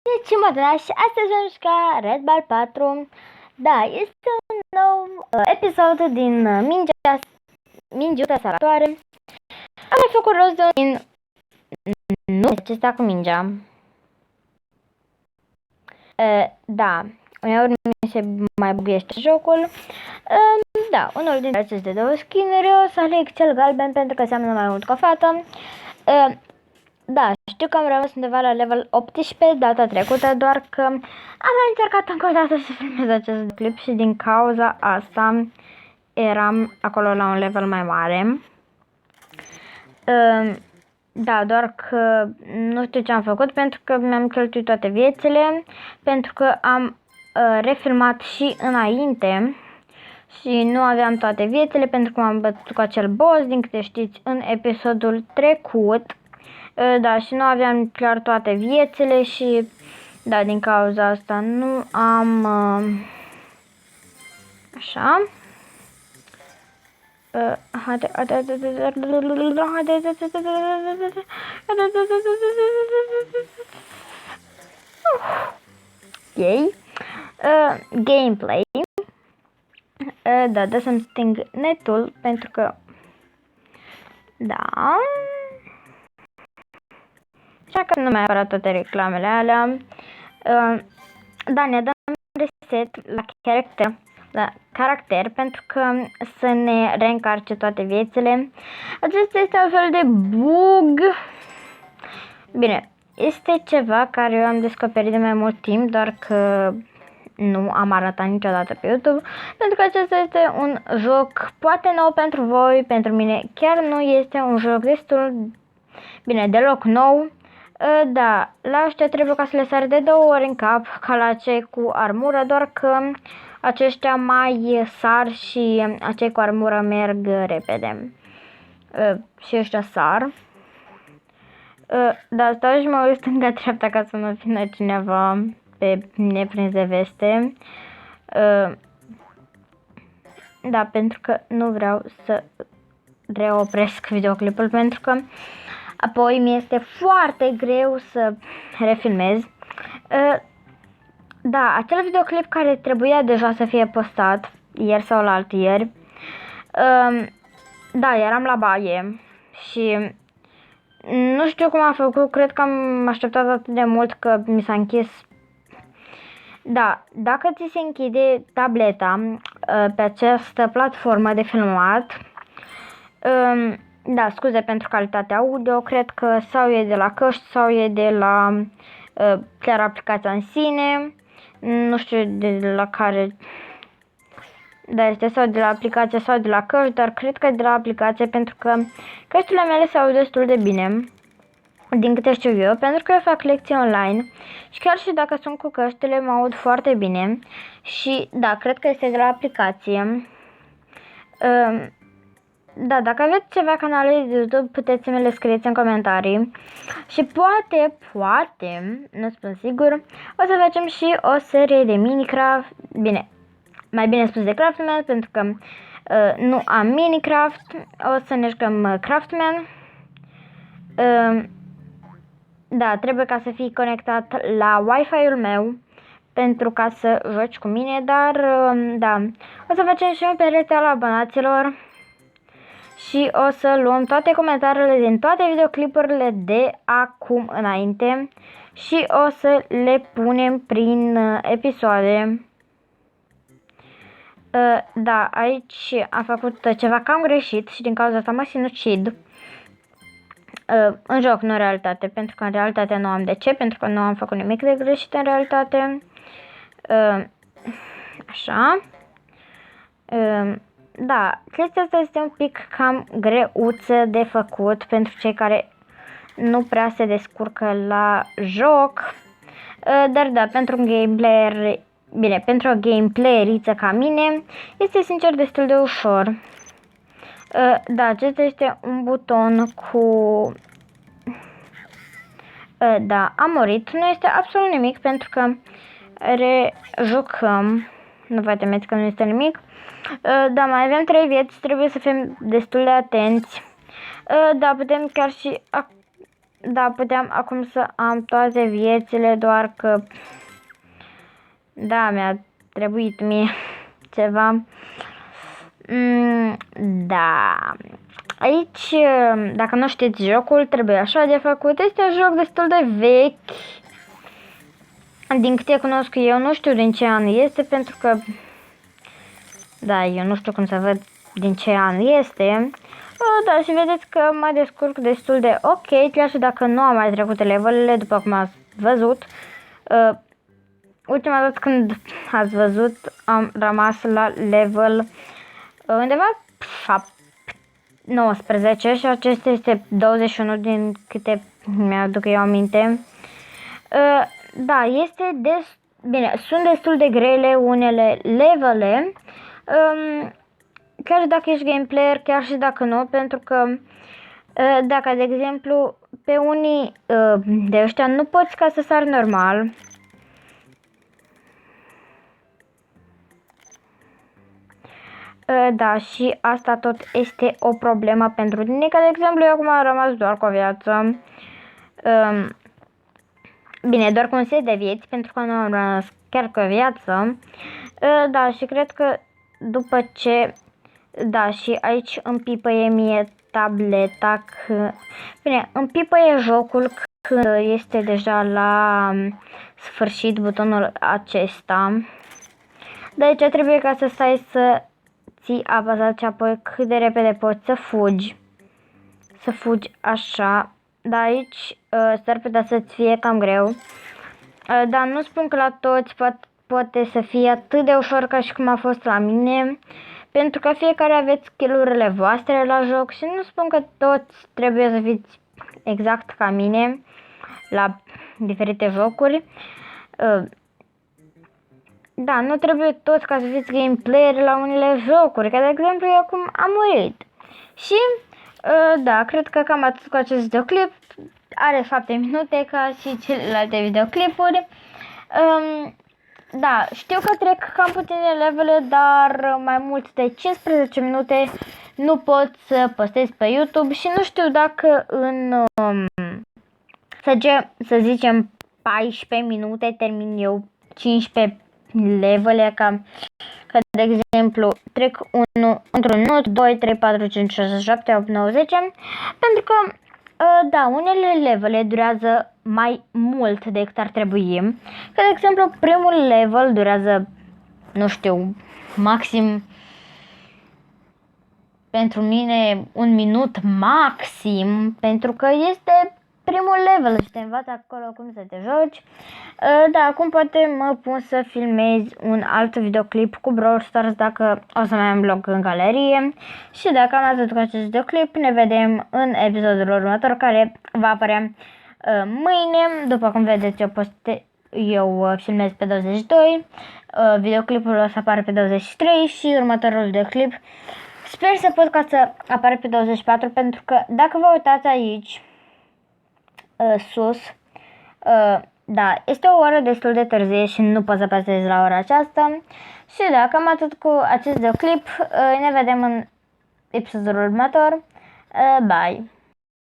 Deci mă dragi, astăzi vom juca Red Ball 4. Da, este un nou episod din Mingiuța Salatoare. Am mai făcut rost de un nu acesta cu mingea. Da, uneori mi se mai buguiește jocul. Da, unul dintre aceste două skin-uri o să aleg cel galben pentru că seamănă mai mult cu o fată. Da, știu că am rămas undeva la level 18 data trecută, doar că am încercat încă o dată să filmez acest clip și din cauza asta eram acolo la un level mai mare. Da, doar că nu știu ce am făcut pentru că mi-am cheltuit toate viețile, pentru că am refilmat și înainte și nu aveam toate viețile pentru că m-am bătut cu acel boss, din câte știți, în episodul trecut. Da, și nu aveam clar toate viețile și, da, din cauza asta nu am, așa. Ok. Gameplay. Da, să-mi sting netul pentru că, da. Așa că nu mai apărat toate reclamele alea. Da, ne dăm reset la caracter pentru că să ne reîncarce toate viețile. Acesta este un fel de bug. Bine, este ceva care eu am descoperit de mai mult timp, doar că nu am arătat niciodată pe YouTube, pentru că acesta este un joc poate nou pentru voi, pentru mine chiar nu este un joc destul, bine, deloc nou. Da, la ăștia trebuie ca să le sari de 2 ori în cap, ca la cei cu armură, doar că aceștia mai sar și acei cu armură merg repede. Și ăștia sar. Da, stau și mă uit stânga-dreapta ca să nu vină cineva pe neprins de veste. Da, pentru că nu vreau să reopresc videoclipul, pentru că apoi mi este foarte greu să refilmez. Da, acel videoclip care trebuia deja să fie postat ieri sau la altieri. Da, eram la baie și nu știu cum am făcut, cred că am așteptat atât de mult că mi s-a închis. Da, dacă ți se închide tableta pe această platformă de filmat, da, scuze pentru calitatea audio, cred că sau e de la căști sau e de la chiar aplicația în sine, nu știu de la care, da, este sau de la aplicație sau de la căști, dar cred că e de la aplicație pentru că căștile mele se aud destul de bine, din câte știu eu, pentru că eu fac lecții online și chiar și dacă sunt cu căștile mă aud foarte bine și da, cred că este de la aplicație. Da, dacă aveți ceva canale de YouTube, puteți să mi le scrieți în comentarii. Și poate, nu spun sigur, o să facem și o serie de Minecraft. Bine, mai bine spus de Craftman, pentru că nu am Minecraft. O să ne jucăm Craftman. Da, trebuie ca să fii conectat la Wi-Fi-ul meu pentru ca să joci cu mine, dar da, o să facem și un perete al abonaților. Și o să luăm toate comentariile din toate videoclipurile de acum înainte și o să le punem prin episoade. Da, aici am făcut ceva cam greșit și din cauza asta mă sinucid. În joc, nu în realitate, pentru că în realitate nu am de ce, pentru că nu am făcut nimic de greșit în realitate. Așa. Da, chestia asta este un pic cam greuță de făcut pentru cei care nu prea se descurcă la joc. Dar da, pentru un gameplayer, bine, pentru o gameplayeriță ca mine, este sincer destul de ușor. Da, acesta este un buton cu... Da, am murit, nu este absolut nimic pentru că rejucăm, nu vă temeți că nu este nimic. Da, mai avem 3 vieți, trebuie să fim destul de atenți. Da, putem chiar și da, puteam acum să am toate viețile, doar că da, mi-a trebuit mie ceva. Da. Aici, dacă nu știți jocul, trebuie așa de făcut. Este un joc destul de vechi. Din câte cunosc eu, nu știu din ce an este, pentru că da, eu nu știu cum să văd din ce an este. Da, și vedeți că mă descurc destul de ok, chiar și dacă nu am mai trecut levelele, după cum ați văzut. Ultima dată când ați văzut, am rămas la level undeva 19 și acesta este 21 din câte mi-aduc eu aminte. Da, este bine, sunt destul de grele unele levele, chiar și dacă ești gameplayer, chiar și dacă nu, pentru că dacă, de exemplu, pe unii de ăștia nu poți ca să sari normal. Da, și asta tot este o problemă pentru tine, că de exemplu eu acum am rămas doar cu o viață. Bine, doar cu un set de vieți, pentru că nu am rămas chiar cu o viață. Da, și cred că după ce... Da, și aici îmi pipăie mie tableta. Bine, îmi pipăie jocul când este deja la sfârșit butonul acesta. De aici trebuie ca să stai să ții apăsat și apoi cât de repede poți să fugi. Să fugi așa. Dar aici s-ar putea să-ți fie cam greu. Dar nu spun că la toți poate să fie atât de ușor ca și cum a fost la mine. Pentru că fiecare aveți skill-urile voastre la joc și nu spun că toți trebuie să fiți exact ca mine la diferite jocuri. Da, nu trebuie toți ca să fiți gameplayer la unele jocuri, ca de exemplu eu acum am murit. Și da, cred că cam atât cu acest videoclip. Are 7 minute ca și celelalte videoclipuri. Da, știu că trec cam puține levele, dar mai mult de 15 minute nu pot să postez pe YouTube și nu știu dacă în, să zicem, 14 minute termin eu 15 levele, că de exemplu trec într-un minut, 2, 3, 4, 5, 6, 7, 8, 9, 10, pentru că da, unele levele durează mai mult decât ar trebui. Că de exemplu primul level durează, nu știu, maxim pentru mine un minut maxim, pentru că este primul level și te învață acolo cum să te joci. Da, acum poate mă pun să filmez un alt videoclip cu Brawl Stars dacă o să mai am loc în galerie. Și dacă am atât cu acest videoclip, ne vedem în episodul următor, care va apărea mâine. După cum vedeți, eu filmez pe 22, videoclipul o să apară pe 23 și următorul videoclip sper să pot ca să apară pe 24, pentru că dacă vă uitați aici sus, da, este o oră destul de târzie și nu pot să pasez la ora aceasta. Și da, cam atât cu acest videoclip. Ne vedem în episodul următor. Bye!